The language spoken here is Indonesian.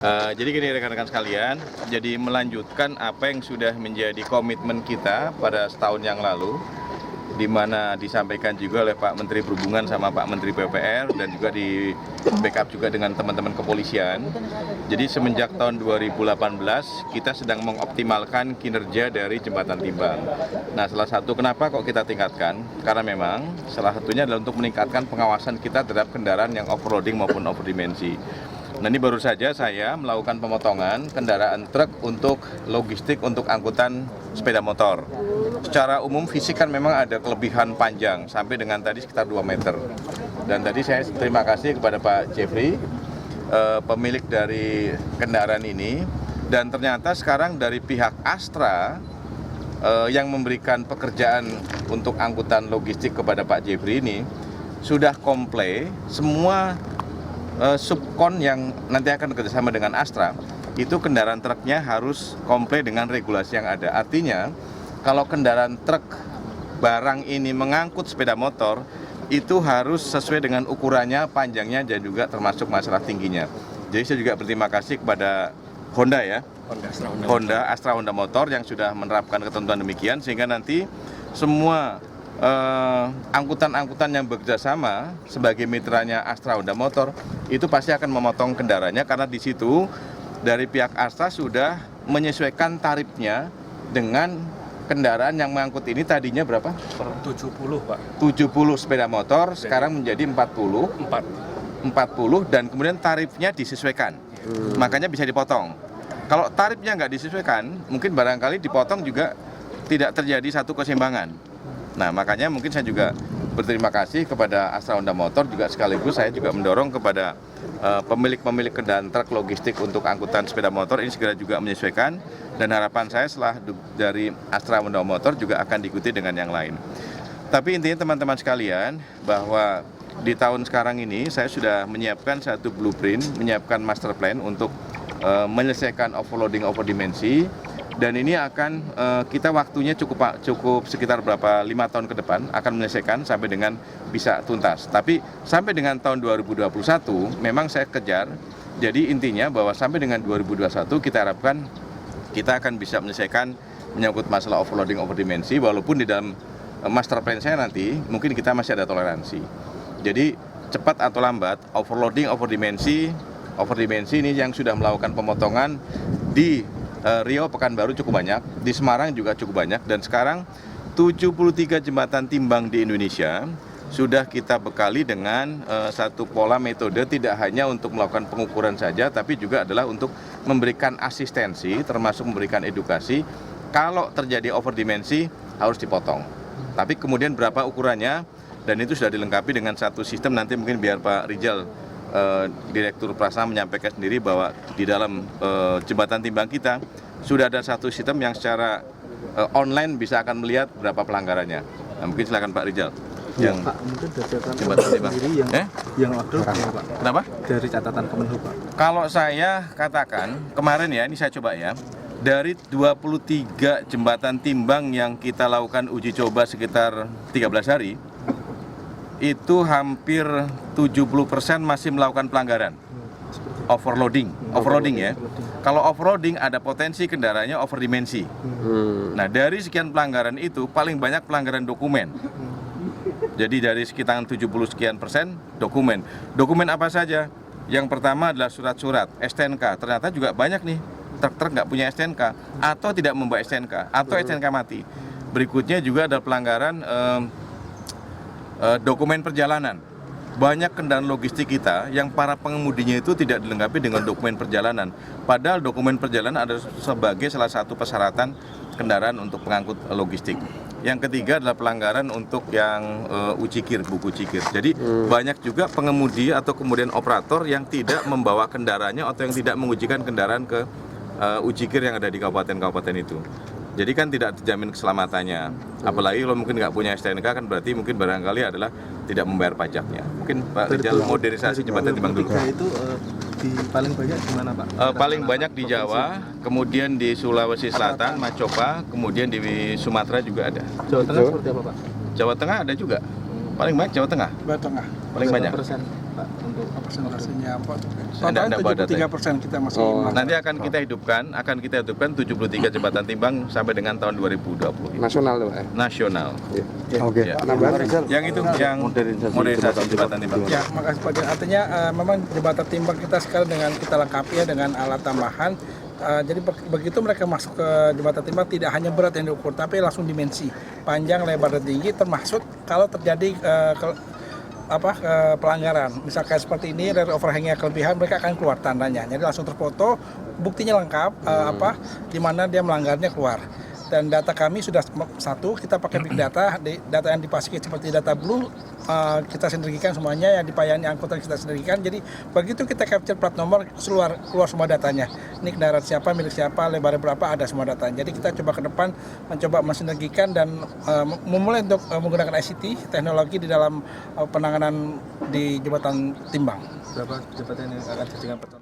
Jadi gini rekan-rekan sekalian, jadi melanjutkan apa yang sudah menjadi komitmen kita pada setahun yang lalu, di mana disampaikan juga oleh Pak Menteri Perhubungan sama Pak Menteri PUPR dan juga di backup juga dengan teman-teman kepolisian. Jadi semenjak tahun 2018 kita sedang mengoptimalkan kinerja dari jembatan timbang. Nah, salah satu kenapa kok kita tingkatkan, karena memang salah satunya adalah untuk meningkatkan pengawasan kita terhadap kendaraan yang off-roading maupun over-dimensi. Nah, ini baru saja saya melakukan pemotongan kendaraan truk untuk logistik untuk angkutan sepeda motor. Secara umum fisik kan memang ada kelebihan panjang sampai dengan tadi sekitar 2 meter. Dan tadi saya terima kasih kepada Pak Jeffrey, pemilik dari kendaraan ini. Dan ternyata sekarang dari pihak Astra yang memberikan pekerjaan untuk angkutan logistik kepada Pak Jeffrey ini sudah komplain semua subkon yang nanti akan bekerjasama dengan Astra, itu kendaraan truknya harus komplain dengan regulasi yang ada. Artinya, kalau kendaraan truk barang ini mengangkut sepeda motor, itu harus sesuai dengan ukurannya, panjangnya, dan juga termasuk masalah tingginya. Jadi saya juga berterima kasih kepada Honda ya, Astra Honda Motor yang sudah menerapkan ketentuan demikian, sehingga nanti semua angkutan-angkutan yang bekerjasama sebagai mitranya Astra Honda Motor itu pasti akan memotong kendaraannya, karena di situ dari pihak Astra sudah menyesuaikan tarifnya dengan kendaraan yang mengangkut ini. Tadinya berapa? 70 Pak. 70 sepeda motor, sekarang menjadi 40 dan kemudian tarifnya disesuaikan, makanya bisa dipotong. Kalau tarifnya nggak disesuaikan, mungkin barangkali dipotong juga tidak terjadi satu keseimbangan. Nah, makanya mungkin saya juga berterima kasih kepada Astra Honda Motor, juga sekaligus saya juga mendorong kepada pemilik-pemilik kendaraan truk logistik untuk angkutan sepeda motor ini segera juga menyesuaikan, dan harapan saya setelah dari Astra Honda Motor juga akan diikuti dengan yang lain. Tapi intinya teman-teman sekalian, bahwa di tahun sekarang ini saya sudah menyiapkan satu blueprint, menyiapkan master plan untuk menyelesaikan overloading overdimensi. Dan ini akan kita waktunya cukup sekitar 5 tahun ke depan akan menyelesaikan sampai dengan bisa tuntas. Tapi sampai dengan tahun 2021 memang saya kejar. Jadi intinya bahwa sampai dengan 2021 kita harapkan kita akan bisa menyelesaikan menyangkut masalah overloading overdimensi, walaupun di dalam master plan saya nanti mungkin kita masih ada toleransi. Jadi cepat atau lambat overloading overdimensi ini yang sudah melakukan pemotongan di Riau, Pekanbaru cukup banyak, di Semarang juga cukup banyak, dan sekarang 73 jembatan timbang di Indonesia sudah kita bekali dengan satu pola metode, tidak hanya untuk melakukan pengukuran saja, tapi juga adalah untuk memberikan asistensi, termasuk memberikan edukasi. Kalau terjadi overdimensi harus dipotong, tapi kemudian berapa ukurannya, dan itu sudah dilengkapi dengan satu sistem. Nanti mungkin biar Pak Rijal, Direktur Prasna, menyampaikan sendiri bahwa di dalam jembatan timbang kita sudah ada satu sistem yang secara online bisa akan melihat berapa pelanggarannya. Nah, mungkin silakan Pak Rijal. Ya, Pak, mungkin dari catatan jembatan timbang sendiri yang order Pak. Kenapa? Dari catatan Kemenhub Pak. Kalau saya katakan kemarin ya, ini saya coba ya, dari 23 jembatan timbang yang kita lakukan uji coba sekitar 13 hari, itu hampir 70% masih melakukan pelanggaran overloading ya. Kalau off-roading ada potensi kendaraannya overdimensi. Nah, dari sekian pelanggaran itu paling banyak pelanggaran dokumen. Jadi dari sekitar 70 sekian persen dokumen. Dokumen apa saja? Yang pertama adalah surat-surat STNK. Ternyata juga banyak nih truk-truk nggak punya STNK atau tidak membawa STNK atau STNK mati. Berikutnya juga ada pelanggaran dokumen perjalanan. Banyak kendaraan logistik kita yang para pengemudinya itu tidak dilengkapi dengan dokumen perjalanan. Padahal dokumen perjalanan ada sebagai salah satu persyaratan kendaraan untuk pengangkut logistik. Yang ketiga adalah pelanggaran untuk yang ujikir, buku cikir. Jadi banyak juga pengemudi atau kemudian operator yang tidak membawa kendaraannya atau yang tidak mengujikan kendaraan ke ujikir yang ada di kabupaten-kabupaten itu. Jadi kan tidak terjamin keselamatannya. Apalagi kalau mungkin nggak punya STNK, kan berarti mungkin barangkali adalah tidak membayar pajaknya. Mungkin Pak Rijal modernisasi jembatan timbang dulu. Itu paling banyak di mana Pak? Paling banyak di Jawa, kemudian di Sulawesi Selatan, Macopa, kemudian di Sumatera juga ada. Jawa Tengah seperti apa Pak? Jawa Tengah ada juga. Paling banyak Jawa Tengah. Jawa Tengah. Paling banyak. Pak untuk Persentasenya apa? Enggak bawa data. 73% kita masih Nanti akan kita hidupkan 73 jembatan timbang sampai dengan tahun 2020. Nasional loh, Pak. Nasional. Oke. Ya. Tambahan. Yang itu yang modernisasi jembatan timbang. Ya, makasih Pak. Artinya memang jembatan timbang kita sekarang dengan kita lengkapi ya dengan alat tambahan. Jadi begitu mereka masuk ke jembatan timbang tidak hanya berat yang diukur, tapi langsung dimensi, panjang, lebar, dan tinggi, termasuk kalau terjadi pelanggaran. Misalkan seperti ini, rear overhangnya kelebihan, mereka akan keluar tandanya. Jadi langsung terfoto, buktinya lengkap, di mana dia melanggarnya keluar. Dan data kami sudah satu, kita pakai big data, data yang dipasiki seperti data blue, kita sinergikan semuanya, yang dipayani angkutan kita sinergikan. Jadi begitu kita capture plat nomor, keluar semua datanya. Ini kendaraan siapa, milik siapa, lebarnya berapa, ada semua datanya. Jadi kita coba ke depan mencoba mensinergikan dan memulai untuk menggunakan ICT, teknologi di dalam penanganan di jembatan timbang. berapa jembatan yang akan dijadikan percontohan?